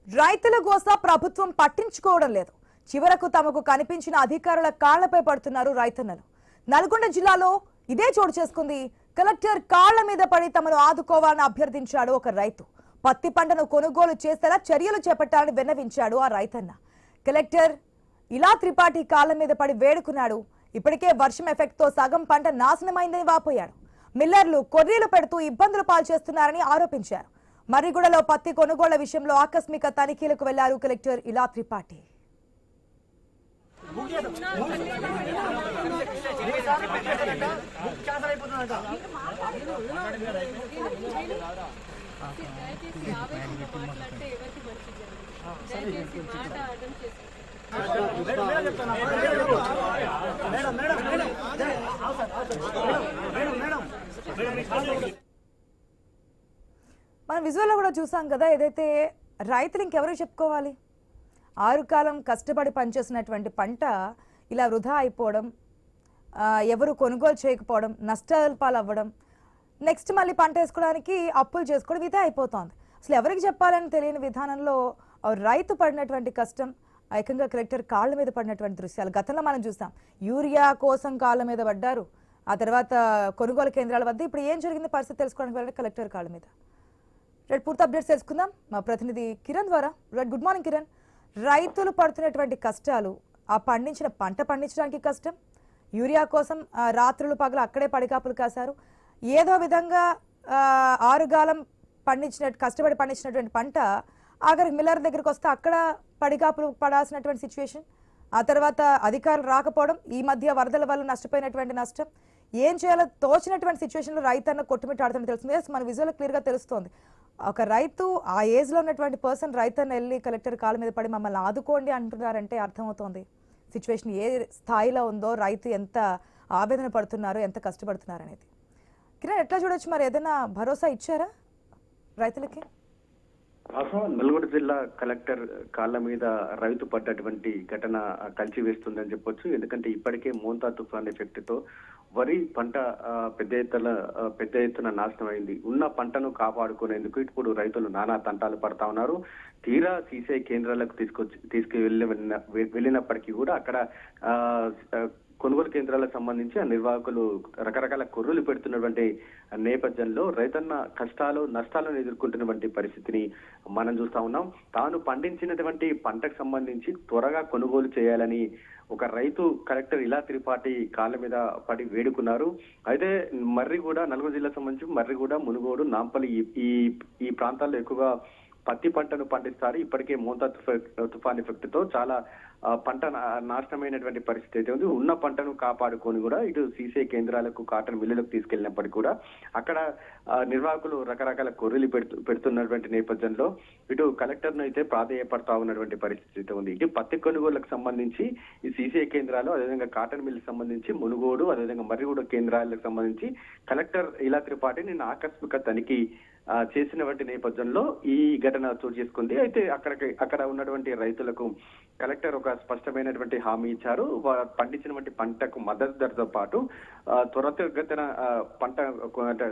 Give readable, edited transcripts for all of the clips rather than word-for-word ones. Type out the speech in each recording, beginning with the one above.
రైతుల కోసం ప్రభుత్వం పట్టించుకోవడం లేదు. చివరకు తమకు కనిపించిన అధికారుల కాళ్లపై పడుతున్నారు రైతన్నలు. నల్గొండ జిల్లాలో ఇదే చోటు చేసుకుంది. కలెక్టర్ కాళ్ల మీద పడి తమను ఆదుకోవాలని అభ్యర్థించాడు ఒక రైతు. పత్తి పంటను కొనుగోలు చేసేలా చర్యలు చేపట్టాలని విన్నవించాడు ఆ రైతన్న. కలెక్టర్ ఇలా త్రిపాఠి కాళ్ల మీద పడి వేడుకున్నాడు. ఇప్పటికే వర్షం ఎఫెక్ట్ తో సగం పంట నాశనమైందని వాపోయాడు. మిల్లర్లు కొర్రీలు పెడుతూ ఇబ్బందులు పాల్చేస్తున్నారని ఆరోపించారు. మర్రిగూడలో పత్తి కొనుగోళ్ల విషయంలో ఆకస్మిక తనిఖీలకు వెళ్లారు కలెక్టర్ ఇలా త్రిపాఠి. మనం విజువల్లో కూడా చూసాం కదా, ఏదైతే రైతులు ఇంకెవరు చెప్పుకోవాలి. 6 కాలం కష్టపడి పనిచేసినటువంటి పంట ఇలా వృధా అయిపోవడం, ఎవరు కొనుగోలు చేయకపోవడం, నష్టాల పాలవ్వడం, నెక్స్ట్ మళ్ళీ పంట వేసుకోవడానికి అప్పులు చేసుకోవడం ఇదే అయిపోతుంది. అసలు ఎవరికి చెప్పాలని తెలియని విధానంలో రైతు పడినటువంటి కష్టం, ఏకంగా కలెక్టర్ కాళ్ళ మీద పడినటువంటి దృశ్యాలు గతంలో మనం చూసాం. యూరియా కోసం కాళ్ళ మీద పడ్డారు. ఆ తర్వాత కొనుగోలు కేంద్రాల వద్ద ఇప్పుడు ఏం జరిగింది పరిస్థితి తెలుసుకోవడానికి వెళ్ళి కలెక్టర్ కాళ్ళ మీద. రైట్, పూర్తి అప్డేట్స్ తెలుసుకుందాం మా ప్రతినిధి కిరణ్ ద్వారా. Right, good morning Kiran. రైతులు పడుతున్నటువంటి కష్టాలు, ఆ పండించిన పంట పండించడానికి కష్టం, యూరియా కోసం రాత్రులు పగలు అక్కడే పడికాపులు కాశారు. ఏదో విధంగా 6 కాలం కష్టపడి పండించినటువంటి పంట ఆఖరికి మిల్లర్ దగ్గరికి వస్తే అక్కడ పడికాపులు పడాల్సినటువంటి సిచ్యువేషన్. ఆ తర్వాత అధికారులు రాకపోవడం, ఈ మధ్య వరదల వల్ల నష్టపోయినటువంటి నష్టం, ఏం చేయాలో తోచినటువంటి సిచ్యువేషన్లో రైతన్న కొట్టుమిట్టాడుతుందని తెలుస్తుంది. మన విజువల్ క్లియర్గా తెలుస్తోంది. ఒక రైతు, ఆ ఏజ్లో ఉన్నటువంటి పర్సన్ రైతన్న వెళ్ళి కలెక్టర్ కాళ్ళ మీద పడి మమ్మల్ని ఆదుకోండి అంటున్నారంటే అర్థమవుతోంది సిచ్యువేషన్ ఏ స్థాయిలో ఉందో, రైతు ఎంత ఆవేదన పడుతున్నారు, ఎంత కష్టపడుతున్నారు అనేది. కిరణ్, ఎట్లా చూడొచ్చు, మరి ఏదైనా భరోసా ఇచ్చారా రైతులకి? నల్గొండ జిల్లా కలెక్టర్ కాళ్ళ మీద రైతు పడ్డటువంటి ఘటన కలిచివేస్తుందని చెప్పొచ్చు. ఎందుకంటే ఇప్పటికే మోంతా తుఫాన్ ఎఫెక్ట్ తో వరి పంట పెద్ద ఎత్తున నాశనం అయింది. ఉన్న పంటను కాపాడుకునేందుకు ఇప్పుడు రైతులు నానా తంటాలు పడతా ఉన్నారు. తీరా సీసీఐ కేంద్రాలకు వెళ్ళినప్పటికీ కూడా అక్కడ కొనుగోలు కేంద్రాలకు సంబంధించి ఆ నిర్వాహకులు రకరకాల కొర్రులు పెడుతున్నటువంటి నేపథ్యంలో రైతన్న కష్టాలు నష్టాలను ఎదుర్కొంటున్నటువంటి పరిస్థితిని మనం చూస్తా ఉన్నాం. తాను పండించినటువంటి పంటకు సంబంధించి త్వరగా కొనుగోలు చేయాలని ఒక రైతు కలెక్టర్ ఇలా త్రిపాఠి కాళ్ళ మీద పడి వేడుకున్నారు. అయితే మర్రిగూడ, నల్గొండ జిల్లాకు సంబంధించి మర్రిగూడ, మునుగోడు, నాంపల్లి ఈ ప్రాంతాల్లో ఎక్కువగా పత్తి పంటను పండిస్తారు. ఇప్పటికే మోంతా తుఫాన్ ఎఫెక్ట్ తో చాలా పంట నాశనమైనటువంటి పరిస్థితి అయితే ఉంది. ఉన్న పంటను కాపాడుకొని కూడా ఇటు సీసీఐ కేంద్రాలకు, కాటన్ మిల్లులకు తీసుకెళ్లినప్పటికీ కూడా అక్కడ నిర్వాహకులు రకరకాల కొర్రీలు పెడుతున్నటువంటి నేపథ్యంలో ఇటు కలెక్టర్ ను అయితే ప్రాధేయపడతా ఉన్నటువంటి పరిస్థితి అయితే ఉంది. ఇటు పత్తి కొనుగోళ్లకు సంబంధించి ఈ సీసీఐ కేంద్రాలు, అదేవిధంగా కాటన్ మిల్లుకు సంబంధించి మునుగోడు, అదేవిధంగా మర్రిగూడ కేంద్రాలకు సంబంధించి కలెక్టర్ ఇలా త్రిపాఠి నిన్న ఆకస్మిక తనిఖీ చేసినటువంటి నేపథ్యంలో ఈ ఘటన చోటు చేసుకుంది. అయితే అక్కడ ఉన్నటువంటి రైతులకు కలెక్టర్ ఒక స్పష్టమైనటువంటి హామీ ఇచ్చారు. పండించినటువంటి పంటకు మద్దతు ధరతో పాటు త్వరితగతిన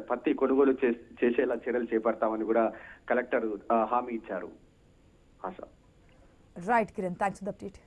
పత్తి కొనుగోలు చేసేలా చర్యలు చేపడతామని కూడా కలెక్టర్ హామీ ఇచ్చారు. Right Kiran, thanks for the update.